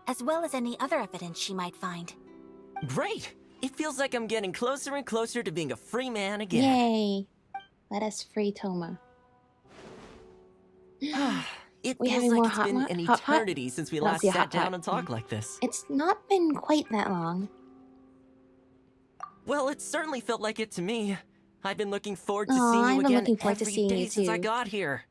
as well as any other evidence she might find. Great! It feels like I'm getting closer and closer to being a free man again. Yay! Let us free Toma. It We feels having more like it's hot been pot? an Hot pot? eternity since we I don't last see a sat hot pot. down and talked like this. It's not been quite that long. Well, it certainly felt like it to me. I've been looking forward to Aw, seeing you I've been again looking forward to every seeing day you since I too. got here.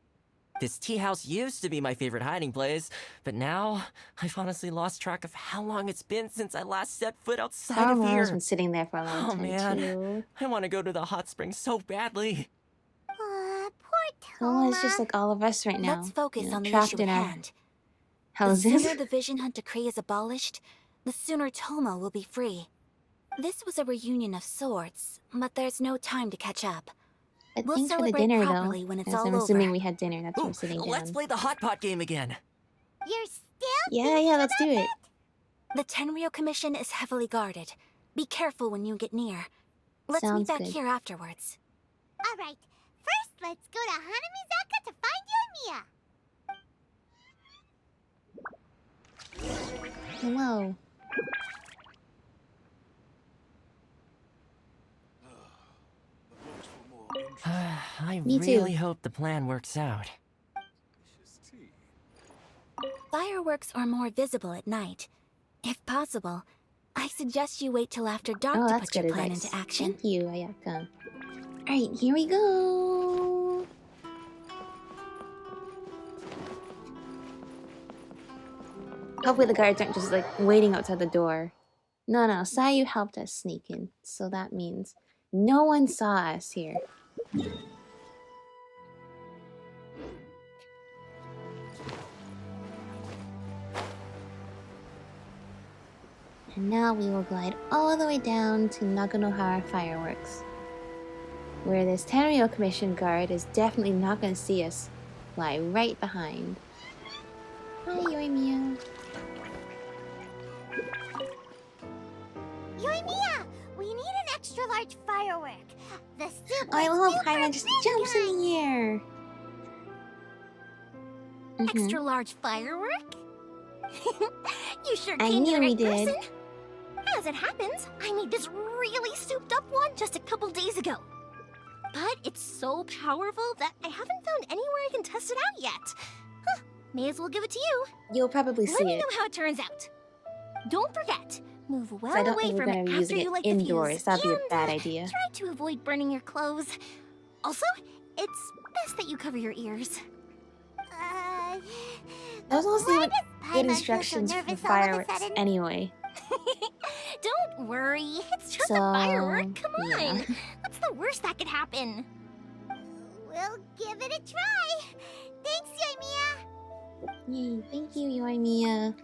This tea house used to be my favorite hiding place, but now I've honestly lost track of how long it's been since I last set foot outside of Sarama's here. been sitting there for a long Oh time man, too. I want to go to the hot springs so badly. Poor Toma Toma. is just like all of us right now. Let's focus you know, on the trapped issue in at our hand. The houses. sooner the Vision Hunt decree is abolished, the sooner Toma will be free. This was a reunion of sorts, but there's no time to catch up. But We'll thanks for the celebrate dinner, properly though. when it's As all I'm assuming over. we had dinner. That's why Ooh, we're sitting down. let's play the hot pot game again. You're still Yeah, let's do it. The Tenryou Commission is heavily guarded. Be careful when you get near. Let's meet Sounds back good. here afterwards. all right. First, let's go to Hanamizaka to find Yoimiya. Hello. I Me too. really hope the plan works out. Fireworks are more visible at night. If possible, I suggest you wait till after dark Oh, to that's put your good plan advice. into action. Thank you, Ayaka. Alright, here we go. Hopefully the guards aren't just like waiting outside the door. No, Sayu helped us sneak in, so that means no one saw us here. And now we will glide all the way down to Naganohara Fireworks, where this Tenryou Commission guard is definitely not going to see us. Lie right behind. Hi, Yoimiya. Yoimiya, we need an extra large firework. The super, I love super Paimon just big jumps kind. in the air. Extra large firework? You sure I came knew to the we right did. person. As it happens, I made this really souped up one just a couple days ago. But it's so powerful that I haven't found anywhere I can test it out yet. Huh, may as well give it to you. You'll probably Let see me it. know how it turns out. Don't forget, move well So I don't away think we're from gonna it be after using you it light indoors. the fuse. That'd be a And, bad idea. Try to avoid burning your clothes. Also, it's best that you cover your ears. Those all seem like good Paimon feel so instructions for nervous all of a fireworks sudden? anyway. Don't worry, it's just So, a firework. Come yeah. on, what's the worst that could happen? We'll give it a try. Thanks, Yoimiya. Yay, thank you, Yoimiya.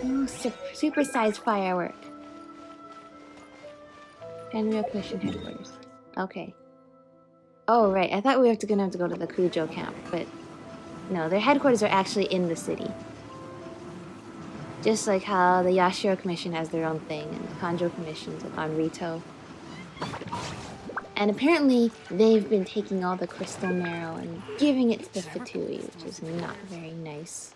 Ooh, super-sized firework. Tenryou Commission headquarters. Okay. Oh, right. I thought we were gonna have to go to the Kujou camp, but no, their headquarters are actually in the city. Just like how the Yashiro Commission has their own thing, and the Kanjo Commission's on Rito. And apparently, they've been taking all the crystal marrow and giving it to the Fatui, which is not very nice.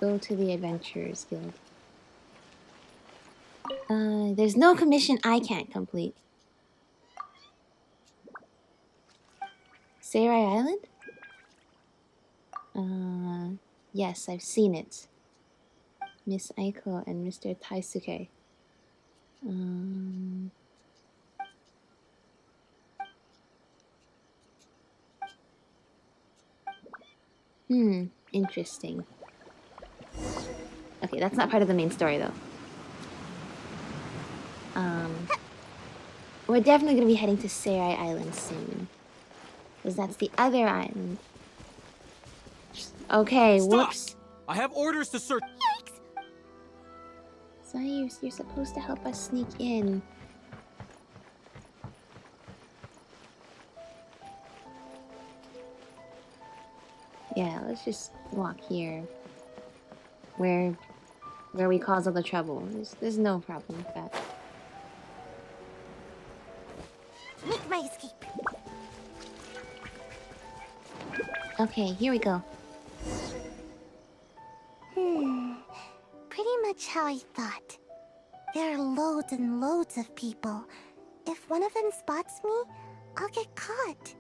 Go to the Adventurers Guild. There's no commission I can't complete. Seirai Island? Yes, I've seen it. Miss Aiko and Mr. Taisuke. Interesting. Okay, that's not part of the main story, though. We're definitely gonna be heading to Seirai Island soon. Because that's the other island. Okay, Stop! whoops. I have orders to search. Sayu, you're supposed to help us sneak in. Yeah, let's just walk here. Where we cause all the trouble. There's no problem with that. Make my escape. Okay, here we go. Pretty much how I thought. There are loads and loads of people. If one of them spots me, I'll get caught.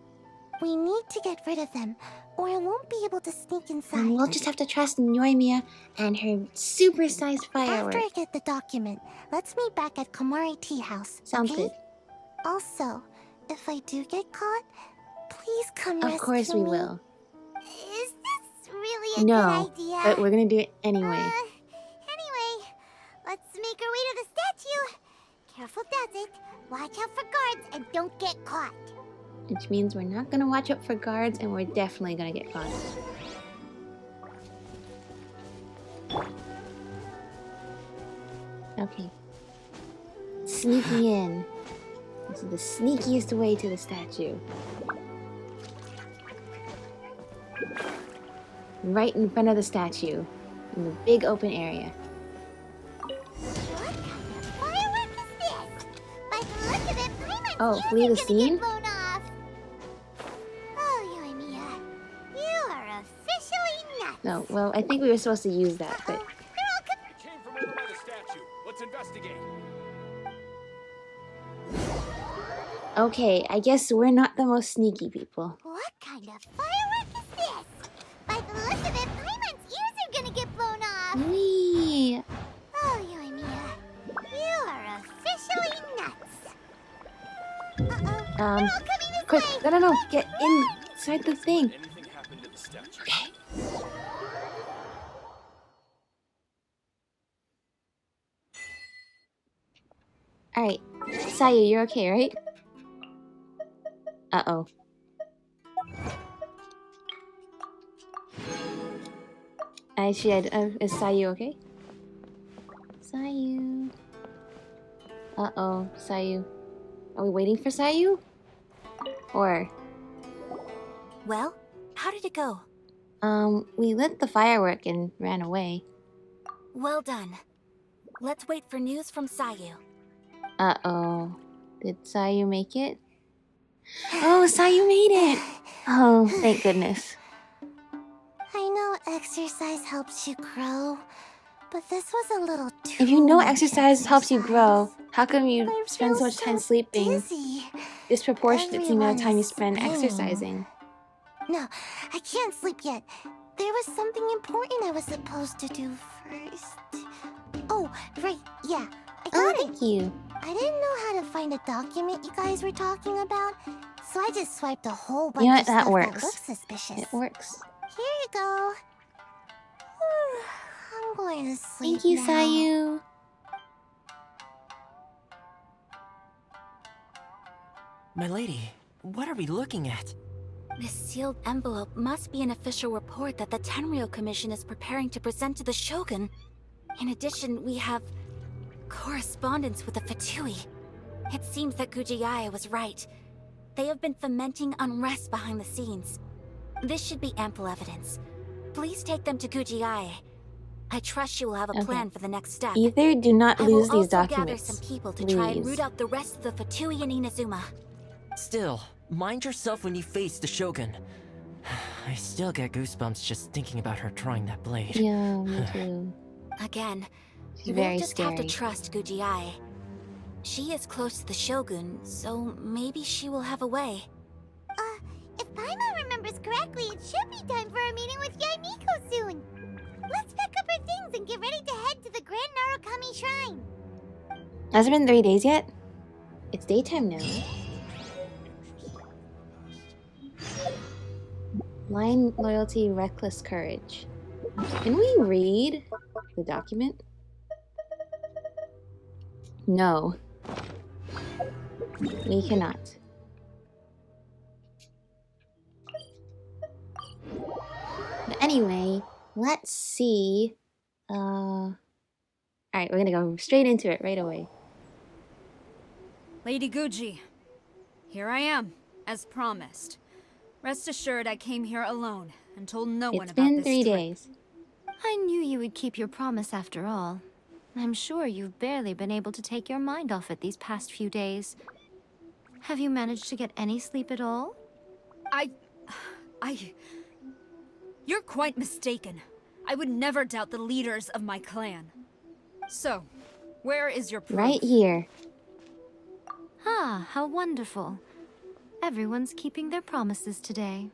We need to get rid of them, or I won't be able to sneak inside. And we'll just have to trust in Yoimiya and her super-sized firework. After I get the document, let's meet back at Komari Tea House. Sounds okay? good. Also, if I do get caught, please come rescue me. Of course we will. Is this really a No, good idea? but we're gonna do it anyway. Anyway, let's make our way to the statue. Careful does it. Watch out for guards and don't get caught. Which means we're not gonna watch out for guards and we're definitely gonna get caught. Okay. Sneaking in. This is the sneakiest way to the statue. Right in front of the statue. In the big open area. What kind of firework is this? By the look of it, Paimon's Oh, ears flee are the gonna scene? get blown off. Oh, Yoimiya, you are officially nuts. No, well, I think we were supposed to use that, but... They're all Came from over by the statue. Let's investigate. Okay, I guess we're not the most sneaky people. What kind of firework is this? By the look of it, Paimon's ears are gonna get blown off. Whee! Oh, Yoimiya, you are officially nuts. Uh-oh, they're all coming this Quick, way. no, get inside the thing. Anything happened to the statue? Okay. Alright, Sayu, you're okay, right? Uh-oh. Is Sayu okay? Sayu. Uh-oh, Sayu. Are we waiting for Sayu? Or... Well, how did it go? We lit the firework and ran away. Well done. Let's wait for news from Sayu. Uh-oh. Did Sayu make it? Oh, Sayu made it! Oh, thank goodness. I know exercise helps you grow, but this was a little too If you know much exercise helps you grow, exercise. how come you I spend so feel much time sleeping dizzy. disproportionate to the amount of time you spend Everyone is exercising? No, I can't sleep yet. There was something important I was supposed to do first. Oh, right, yeah. I got it. Thank you. I didn't know how to find a document you guys were talking about, so I just swiped a whole bunch You know what? of That stuff works. that looks suspicious. It works. Here you go. I'm going to sleep Thank you, now. Sayu. My lady, what are we looking at? This sealed envelope must be an official report that the Tenryou Commission is preparing to present to the Shogun. In addition, we have correspondence with the Fatui. It seems that Kujiaya was right. They have been fomenting unrest behind the scenes. This should be ample evidence. Please take them to Kujiaya. I trust you will have a plan for the next step. Either do not I lose will these also gather documents. some people to try and Please. root out the rest of the Fatui and Inazuma. Still, mind yourself when you face the Shogun. I still get goosebumps just thinking about her trying that blade. Yeah, me too. Again, She's you will very just scary. have to trust Kujiai. She is close to the Shogun, so maybe she will have a way. If Paimon remembers correctly, it should be time for a meeting with Miko soon. Let's pack up our things and get ready to head to the Grand Narukami Shrine. Has it been 3 days yet? It's daytime now. Blind loyalty, reckless courage. Can we read the document? No. We cannot. But anyway, let's see. Alright, we're gonna go straight into it right away. Lady Guji, here I am, as promised. Rest assured I came here alone and told no one It's about been this 3 trip. days. I knew you would keep your promise after all. I'm sure you've barely been able to take your mind off it these past few days. Have you managed to get any sleep at all? You're quite mistaken. I would never doubt the leaders of my clan. So, where is your proof? Right here. Ah, how wonderful. Everyone's keeping their promises today.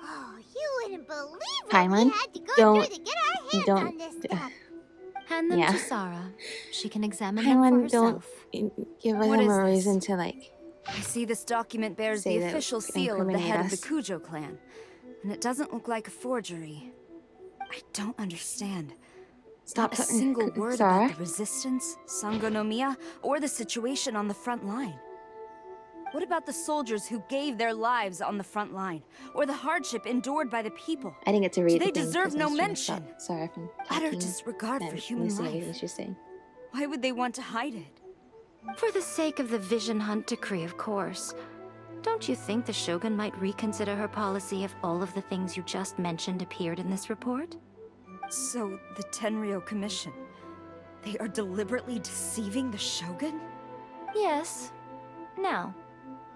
Oh, you wouldn't believe what Paimon, we had to go don't- through to get our hands don't- on this stuff. Hand them Yeah. to Sarah. She can examine them for Paimon, don't herself. give What him is a this? reason to like. I see this document bears Say the that official seal of the incriminate head of the us. Kujou clan. And it doesn't look like a forgery. I don't understand. Stop Not a single word Sarah? about the resistance, Sangonomiya, or the situation on the front line. What about the soldiers who gave their lives on the front line, or the hardship endured by the people? I didn't get to read. Do they the thing deserve 'cause I no was trying to stop mention? Sarah from Utter talking disregard for and human listening to life. everything she's saying. Why would they want to hide it? For the sake of the Vision Hunt decree, of course. Don't you think the Shogun might reconsider her policy if all of the things you just mentioned appeared in this report? So, the Tenryou Commission, they are deliberately deceiving the Shogun? Yes. Now,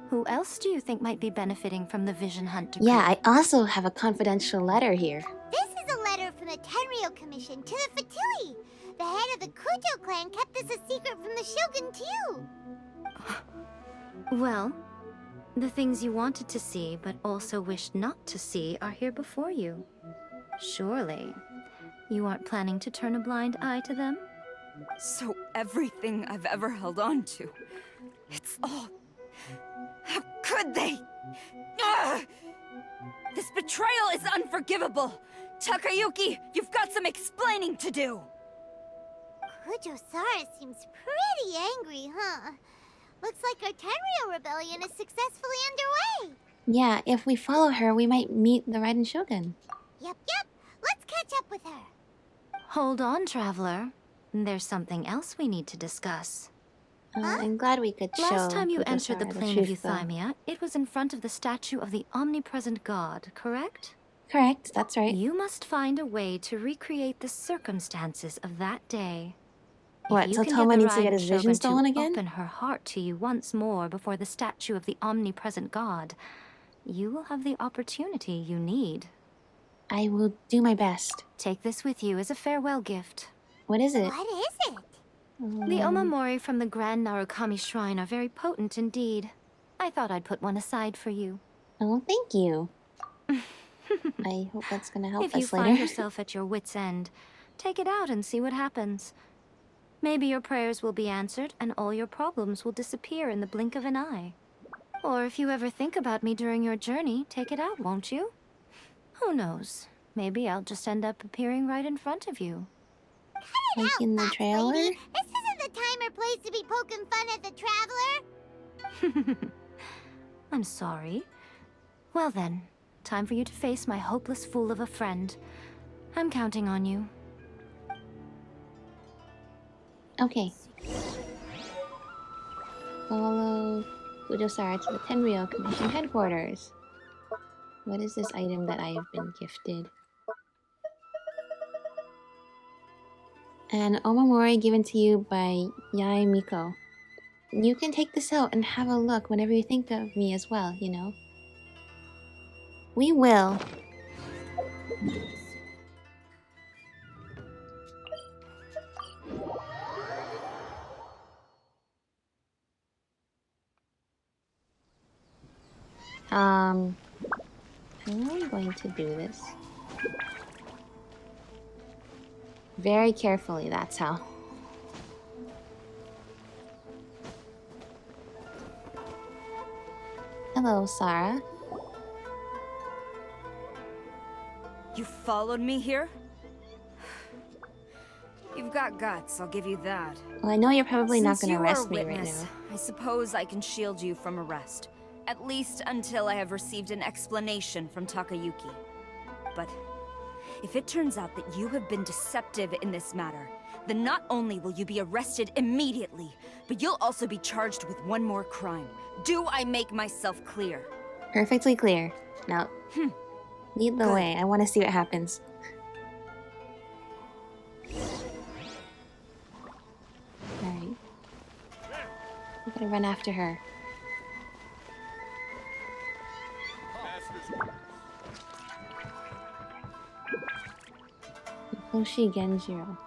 who else do you think might be benefiting from the Vision Hunt decree? Yeah, I also have a confidential letter here. This is a letter from the Tenryou Commission to the Fatui. The head of the Kujou clan kept this a secret from the Shogun too. Well, the things you wanted to see but also wished not to see are here before you. Surely, you aren't planning to turn a blind eye to them? So everything I've ever held on to, it's all... How could they? Ugh! This betrayal is unforgivable! Takayuki, you've got some explaining to do! Kujou Sara seems pretty angry, huh? Looks like our Tenryou rebellion is successfully underway. Yeah, if we follow her, we might meet the Raiden Shogun. Yep. Let's catch up with her. Hold on, Traveler. There's something else we need to discuss. I'm glad we could show. Last time you Kujou entered the Sara plane of truth, though. Euthymia, it was in front of the statue of the Omnipresent God, correct? Correct, that's right. You must find a way to recreate the circumstances of that day. If What, you so can Toma get the needs to get Raiden his vision Shogun stolen to again? open her heart to you once more before the statue of the Omnipresent God, you will have the opportunity you need. I will do my best. Take this with you as a farewell gift. What is it? What is it? The Omamori from the Grand Narukami Shrine are very potent indeed. I thought I'd put one aside for you. Oh, thank you. I hope that's gonna help If you us find later. yourself at your wit's end, take it out and see what happens. Maybe your prayers will be answered and all your problems will disappear in the blink of an eye. Or if you ever think about me during your journey, take it out, won't you? Who knows? Maybe I'll just end up appearing right in front of you. Like in the Fox trailer? Lady. This isn't the time or place to be poking fun at the Traveler. I'm sorry. Well then, time for you to face my hopeless fool of a friend. I'm counting on you. Okay. Follow Kujou Sara to the Tenryou Commission headquarters. What is this item that I have been gifted? An omamori given to you by Yai Miko. You can take this out and have a look whenever you think of me as well, you know? We will. I'm going to do this. Very carefully, that's how. Hello, Sarah. You followed me here? You've got guts, I'll give you that. Well, I know you're probably not Since going to you are arrest a me right witness, now. I suppose I can shield you from arrest. At least until I have received an explanation from Takayuki. But if it turns out that you have been deceptive in this matter, then not only will you be arrested immediately, but you'll also be charged with one more crime. Do I make myself clear? Perfectly clear. Now, lead the Good. way. I want to see what happens. Alright. I'm gonna run after her. Hoshi Genjiro.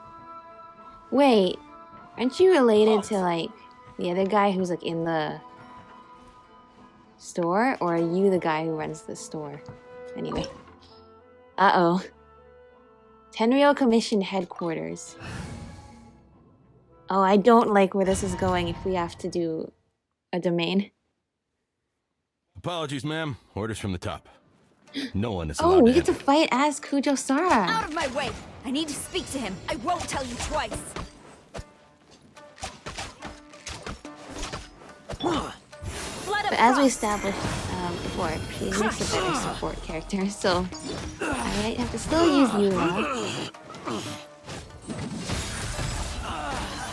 Wait, aren't you related to, like, the other guy who's, like, in the store? Or are you the guy who runs the store? Anyway. Uh-oh. Tenryou Commission headquarters. Oh, I don't like where this is going if we have to do a domain. Apologies, ma'am. Orders from the top. No one is Oh, allowed we to get to enter. fight as Kujou Sara. Out of my way! I need to speak to him. I won't tell you twice. But as we established before, she makes a better support character, so I might have to still use Yura.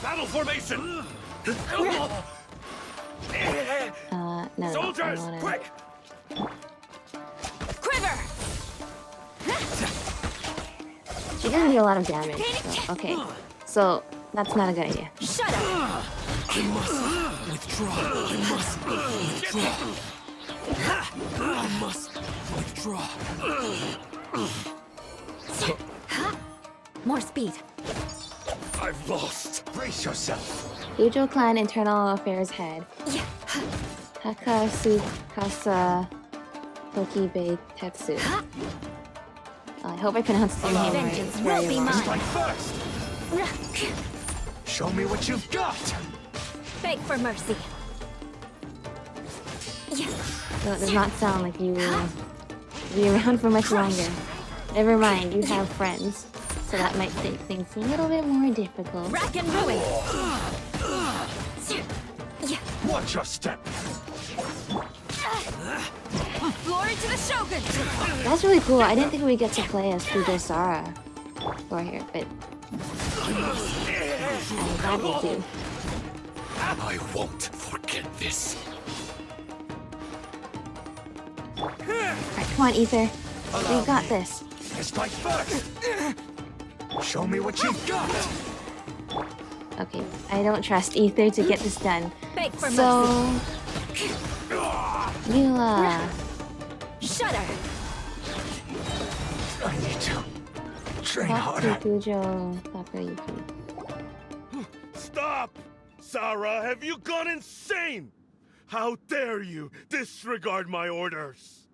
Battle formation! No, Soldiers, I wanna... quick! Quiver! She doesn't do a lot of damage, so, okay. So, that's not a good idea. Shut up! I must withdraw. I must withdraw. I must withdraw. More speed. I've lost. Brace yourself. Kujou Clan Internal Affairs Head. Takasukasa Tokibe Tetsu. I hope I pronounced your name right. It's very long. Strike first! Show me what you've got! Beg for mercy. So it does not sound like you will be around for much longer. Never mind, you have friends. So that might make things a little bit more difficult. Rack and ruin. Watch your step! Glory to the Shogun! That's really cool. I didn't think we'd get to play as Kujou Sara for here, but I'm glad we do. I won't forget this. Alright, come on, Ether. We got this. Strike first! Show me what you've got! Okay, I don't trust Ether to get this done. Beg for So, Eula. Shudder. I need to train Talk to harder. Kujou Takayuki. Stop! Sara, have you gone insane? How dare you disregard my orders?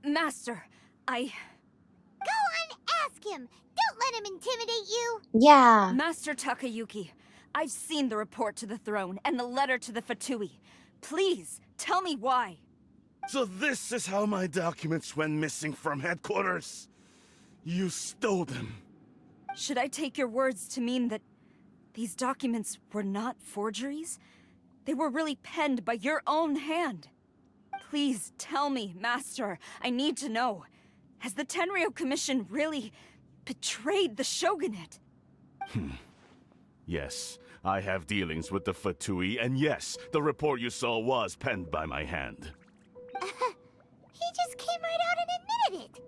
Master, Go on, ask him! Don't let him intimidate you! Yeah. Master Takayuki, I've seen the report to the throne and the letter to the Fatui. Please, tell me why. So this is how my documents went missing from headquarters. You stole them. Should I take your words to mean that these documents were not forgeries? They were really penned by your own hand. Please tell me, Master. I need to know. Has the Tenryou Commission really betrayed the Shogunate? Yes, I have dealings with the Fatui, and yes, the report you saw was penned by my hand. He just came right out and admitted it!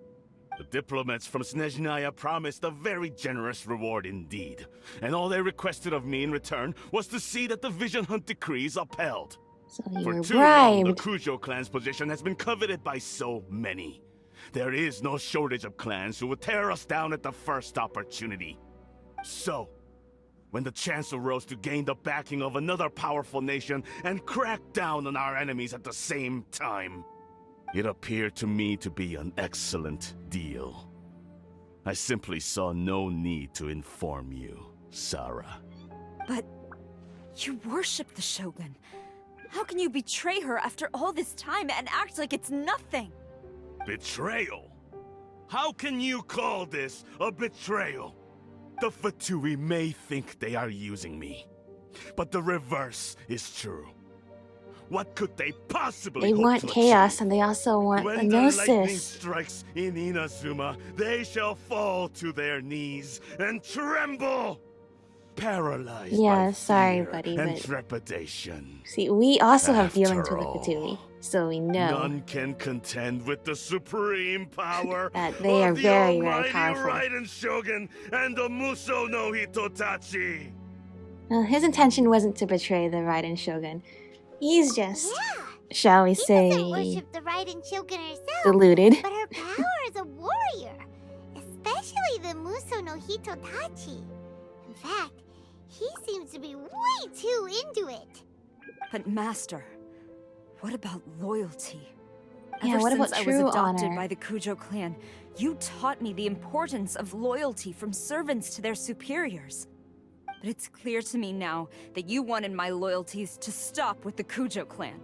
The diplomats from Snezhnaya promised a very generous reward indeed, and all they requested of me in return was to see that the Vision Hunt decree is upheld. So you For were too long, the bribed. Kujou clan's position has been coveted by so many. There is no shortage of clans who would tear us down at the first opportunity. So, when the chance arose to gain the backing of another powerful nation and crack down on our enemies at the same time, it appeared to me to be an excellent deal. I simply saw no need to inform you, Sara. But you worship the Shogun. How can you betray her after all this time and act like it's nothing? Betrayal? How can you call this a betrayal? The Fatui may think they are using me, but the reverse is true. What could they possibly They hope want to chaos achieve? and they also want the When the lightning Gnosis. strikes in Inazuma, they shall fall to their knees and tremble, paralyzed Yeah, by sorry, fear buddy, and but- trepidation. See, we also have After dealings with the all, Fatui, so we know None can contend with the supreme power that they are of the very, very almighty powerful. Raiden Shogun and the Muso no Hitotachi. Well, his intention wasn't to betray the Raiden Shogun. He's just, Yeah! shall we He say, doesn't worship the Raiden Shogun herself, deluded. but her power as a warrior. Especially the Muso no Hitotachi. In fact, he seems to be way too into it. But Master, what about loyalty? Yeah, Ever what about since I true was adopted honor? by the Kujou clan, you taught me the importance of loyalty from servants to their superiors. But it's clear to me now that you wanted my loyalties to stop with the Kujou clan.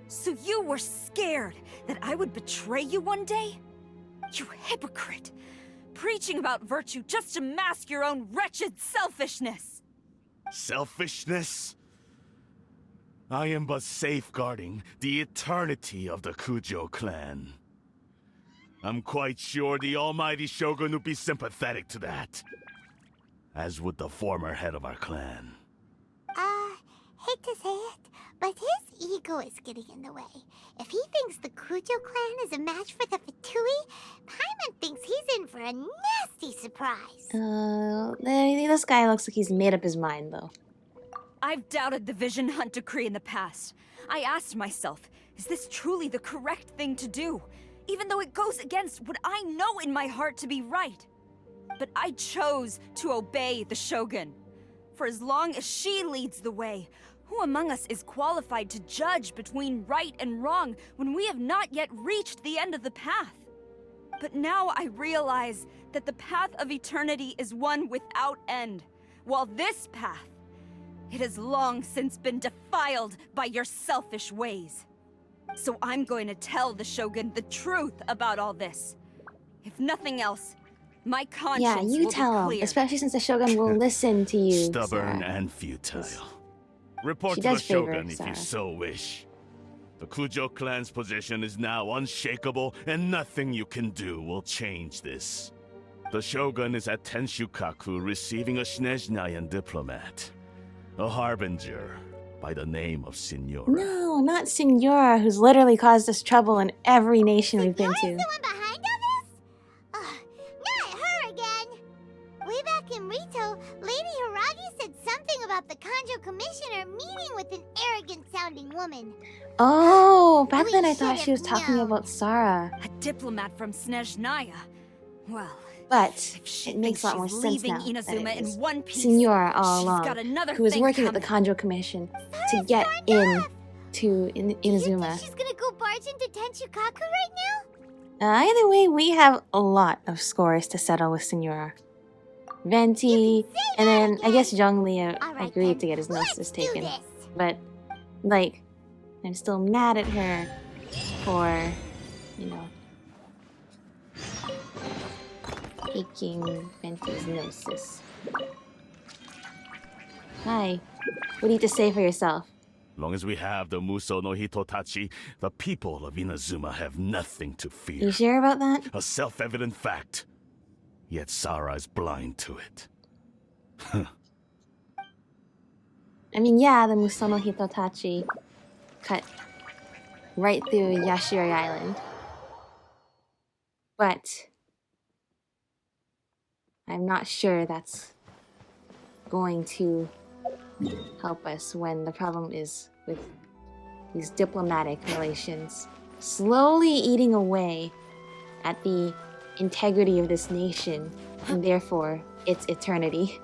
So you were scared that I would betray you one day? You hypocrite! Preaching about virtue just to mask your own wretched selfishness! Selfishness? I am but safeguarding the eternity of the Kujou clan. I'm quite sure the almighty Shogun would be sympathetic to that. As would the former head of our clan. Hate to say it, but his ego is getting in the way. If he thinks the Kujou clan is a match for the Fatui, Paimon thinks he's in for a nasty surprise. This guy looks like he's made up his mind, though. I've doubted the Vision Hunt decree in the past. I asked myself, is this truly the correct thing to do? Even though it goes against what I know in my heart to be right. But I chose to obey the Shogun. For as long as she leads the way, who among us is qualified to judge between right and wrong when we have not yet reached the end of the path? But now I realize that the path of eternity is one without end, while this path, it has long since been defiled by your selfish ways. So I'm going to tell the Shogun the truth about all this. If nothing else, my conscience Yeah, you will tell be him, clear. especially since the Shogun will listen to you. Stubborn Sarah. and futile. Report She to the does favor Shogun if Sarah. you so wish. The Kujou clan's position is now unshakable, and nothing you can do will change this. The Shogun is at Tenshukaku receiving a Snezhnayan diplomat. A harbinger by the name of Signora. No, not Signora, who's literally caused us trouble in every nation we've been Signora's to. the one behind all this? Not her again. Way back in Rito, Lady Hiragi said something about the Kanjo Commissioner meeting with an arrogant-sounding woman. Oh, back We then I thought she was should have talking known. about Sara. A diplomat from Snezhnaya. Well, But if she it makes a lot more thinks sense she's now leaving that Inazuma it was in one piece, Signora all she's along, got another who was thing working at the coming. Kanjo Commission to Sara's get turned in off. to You think Inazuma. she's gonna go barge into Tenshukaku right now? Either way, we have a lot of scores to settle with Senora. Venti, and then I guess Zhongli Alright agreed then, to get his let's gnosis do taken. this. But, like, I'm still mad at her for, you know, taking Venti's gnosis. Hi. What do you have to say for yourself? As long as we have the Muso no Hitotachi, the people of Inazuma have nothing to fear. You sure about that? A self-evident fact. Yet Sara is blind to it. I mean, yeah, the Musono Hitotachi cut right through Yashiri Island. But I'm not sure that's going to help us when the problem is with these diplomatic relations slowly eating away at the integrity of this nation and therefore its eternity.